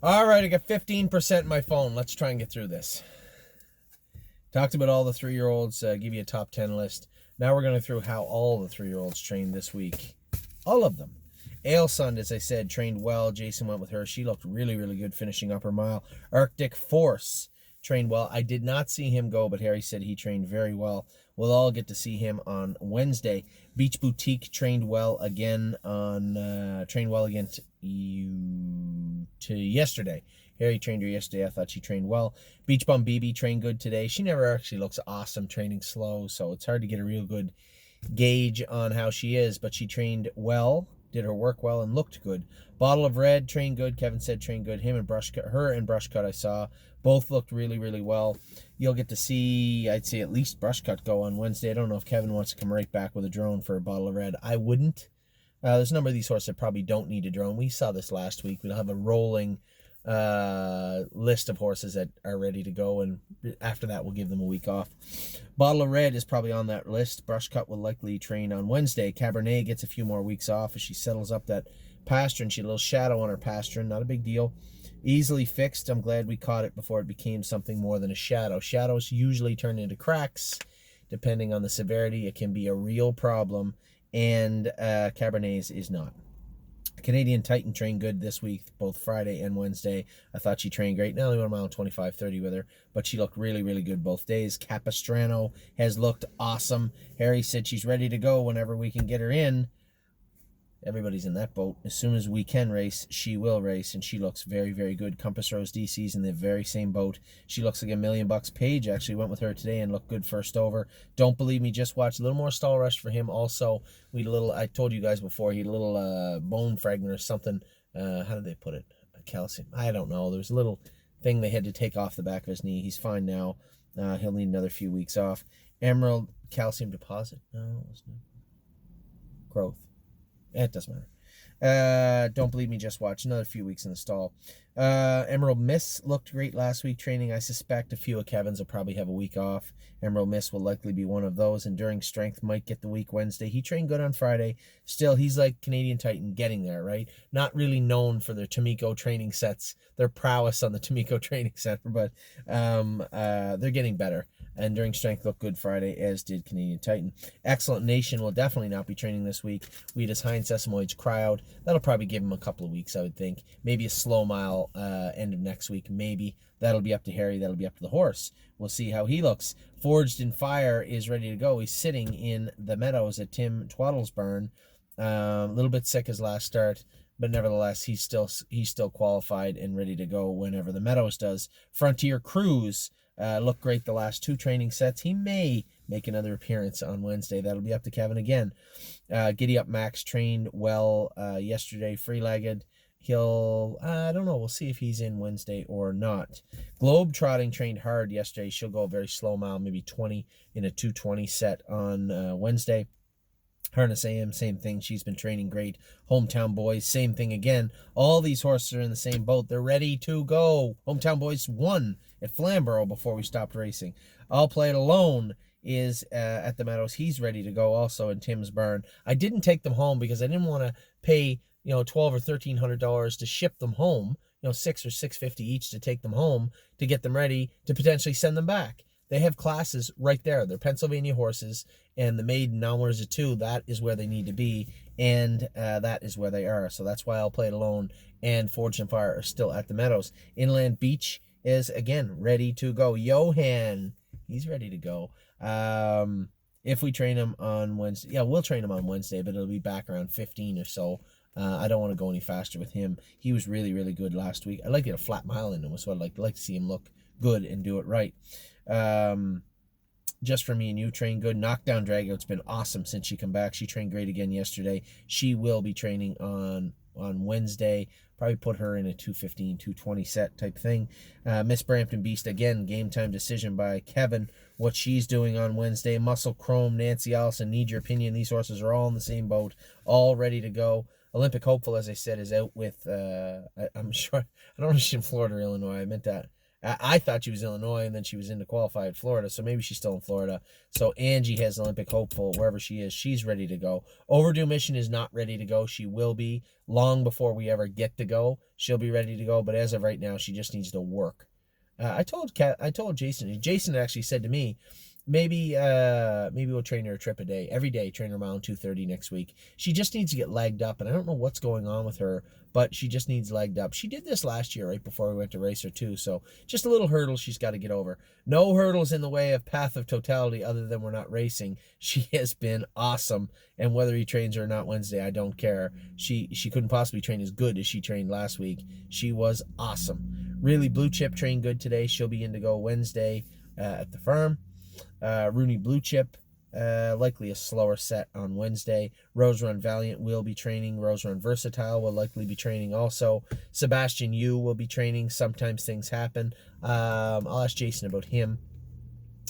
All right, I got 15% in my phone. Let's try and get through this. Talked about all the 3-year-olds, give you a top 10 list. Now we're going to through how all the 3-year-olds trained this week. All of them. Ailsund, as I said, trained well. Jason went with her. She looked really, really good finishing up her mile. Arctic Force trained well. I did not see him go, but Harry said he trained very well. We'll all get to see him on Wednesday. Beach Boutique trained well again against you to yesterday. Harry trained her yesterday. I thought she trained well. Beach Bum BB trained good today. She never actually looks awesome training slow, so it's hard to get a real good gauge on how she is, but she trained well, did her work well, and looked good. Bottle of Red trained good. Kevin said trained good. Her and Brushcut I saw both looked really, really well. You'll get to see, I'd say, at least Brushcut go on Wednesday. I don't know if Kevin wants to come right back with a drone for a Bottle of Red. I wouldn't. There's a number of these horses that probably don't need a drone. We saw this last week. We'll have a rolling list of horses that are ready to go, and after that we'll give them a week off. Bottle of Red is probably on that list. Brushcut will likely train on Wednesday. Cabernet gets a few more weeks off as she settles up that pasture, and she had a little shadow on her pasture. Not a big deal. Easily fixed. I'm glad we caught it before it became something more than a shadow. Shadows usually turn into cracks. Depending on the severity, it can be a real problem, and Cabernet's is not. Canadian Titan trained good this week, both Friday and Wednesday. I thought she trained great. Not only went a mile 25:30 with her, but she looked really, really good both days. Capistrano has looked awesome. Harry said she's ready to go whenever we can get her in. Everybody's in that boat. As soon as we can race, she will race, and she looks very, very good. Compass Rose DC's in the very same boat. She looks like $1 million. Paige actually went with her today and looked good first over. Don't believe me, just watch. A little more stall rush for him also. We had a little, I told you guys before, he had a little bone fragment or something. How did they put it? Calcium. I don't know. There's a little thing they had to take off the back of his knee. He's fine now. He'll need another few weeks off. Emerald calcium deposit. No, it wasn't. Growth. It doesn't matter. Don't believe me, just watch. Another few weeks in the stall. Emerald Miss looked great last week training. I suspect a few of Kevin's will probably have a week off. Emerald Miss will likely be one of those. Enduring Strength might get the week Wednesday. He trained good on Friday. Still, he's like Canadian Titan getting there, right? Not really known for their Tomiko training sets, their prowess on the Tomiko training center, but they're getting better. Enduring Strength looked good Friday, as did Canadian Titan. Excellent Nation will definitely not be training this week. We had his Hind Sesamoids crowd. That'll probably give him a couple of weeks, I would think. Maybe a slow mile end of next week, maybe. That'll be up to Harry. That'll be up to the horse. We'll see how he looks. Forged in Fire is ready to go. He's sitting in the meadows at Tim Twaddlesburn. A little bit sick his last start, but nevertheless, he's still qualified and ready to go whenever the Meadows does. Frontier Cruise looked great the last 2 training sets. He may make another appearance on Wednesday. That'll be up to Kevin again. Giddy Up Max trained well yesterday, free-legged. He'll, I don't know, we'll see if he's in Wednesday or not. Globe Trotting trained hard yesterday. She'll go a very slow mile, maybe 20 in a 2:20 set on Wednesday. Harness AM, same thing. She's been training great. Hometown Boys, same thing again. All these horses are in the same boat. They're ready to go. Hometown Boys won at Flamborough before we stopped racing. I'll Play It Alone is at the Meadows. He's ready to go also in Tim's Barn. I didn't take them home because I didn't want to pay $1,200 or $1,300 to ship them home. $600 or $650 each to take them home to get them ready to potentially send them back. They have classes right there. They're Pennsylvania horses, and the maiden Nowhere's a 2, that is where they need to be, and that is where they are. So that's why I'll Play It Alone and Forged in Fire are still at the Meadows. Inland Beach is, again, ready to go. Johan, he's ready to go. If we train him on Wednesday, yeah, we'll train him on Wednesday, but it'll be back around 15 or so. I don't want to go any faster with him. He was really, really good last week. I'd like to get a flat mile in him, so I'd like to see him look good and do it right. Just for Me and You train good. Knockdown Dragout's been awesome since she come back. She trained great again yesterday. She will be training on Wednesday. Probably put her in a 2:15, 2:20 set type thing. Miss Brampton Beast, again, game time decision by Kevin. What she's doing on Wednesday. Muscle Chrome, Nancy Allison, Need Your Opinion. These horses are all in the same boat, all ready to go. Olympic Hopeful, as I said, is out with, I'm sure, I don't know if she's in Florida or Illinois. I meant that. I thought she was Illinois, and then she was in to qualify at Florida, so maybe she's still in Florida. So Angie has Olympic hopeful wherever she is. She's ready to go. Overdue Mission is not ready to go. She will be long before we ever get to go. She'll be ready to go, but as of right now, she just needs to work. I told Jason. Jason actually said to me, maybe we'll train her a trip a day, every day. Train her around 2:30 next week. She just needs to get legged up, and I don't know what's going on with her, but she just needs legged up. She did this last year, right before we went to race her too. So just a little hurdle she's got to get over. No hurdles in the way of Path of Totality, other than we're not racing. She has been awesome, and whether he trains her or not Wednesday, I don't care. She couldn't possibly train as good as she trained last week. She was awesome. Really, Blue Chip trained good today. She'll be in to go Wednesday at the farm. Rooney Blue Chip, likely a slower set on Wednesday. Rose Run Valiant will be training. Rose Run Versatile will likely be training also. Sebastian Yu will be training. Sometimes things happen. I'll ask Jason about him.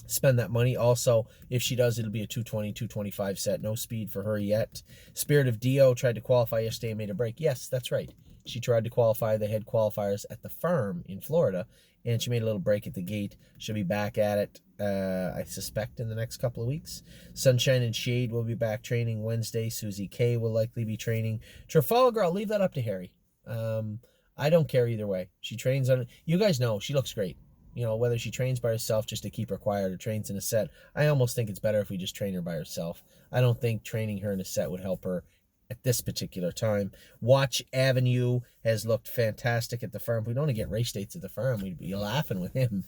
Spend that money. Also, if she does, it'll be a 220, 225 set. No speed for her yet. Spirit of Dio tried to qualify yesterday and made a break. Yes, that's right. She tried to qualify. They had qualifiers at the farm in Florida, and she made a little break at the gate. She'll be back at it, I suspect, in the next couple of weeks. Sunshine and Shade will be back training Wednesday. Susie K will likely be training. Trafalgar, I'll leave that up to Harry. I don't care either way. She trains on it. You guys know she looks great. You know, whether she trains by herself just to keep her quiet or trains in a set, I almost think it's better if we just train her by herself. I don't think training her in a set would help her at this particular time. Watch Avenue has looked fantastic at the farm. If we'd only get race dates at the farm, we'd be laughing with him.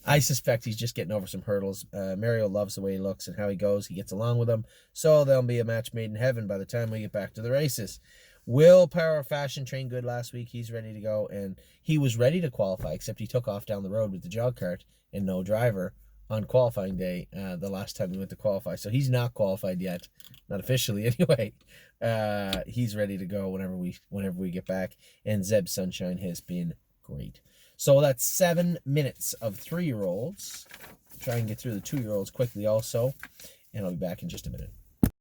I suspect he's just getting over some hurdles. Mario loves the way he looks and how he goes. He gets along with them. So there'll be a match made in heaven by the time we get back to the races. Will Power Fashion trained good last week. He's ready to go, and he was ready to qualify, except he took off down the road with the jog cart and no driver on qualifying day the last time we went to qualify. So he's not qualified yet, not officially anyway. He's ready to go whenever we get back. And Zeb Sunshine has been great. So that's 7 minutes of 3-year-olds. Try and get through the 2-year-olds quickly also. And I'll be back in just a minute.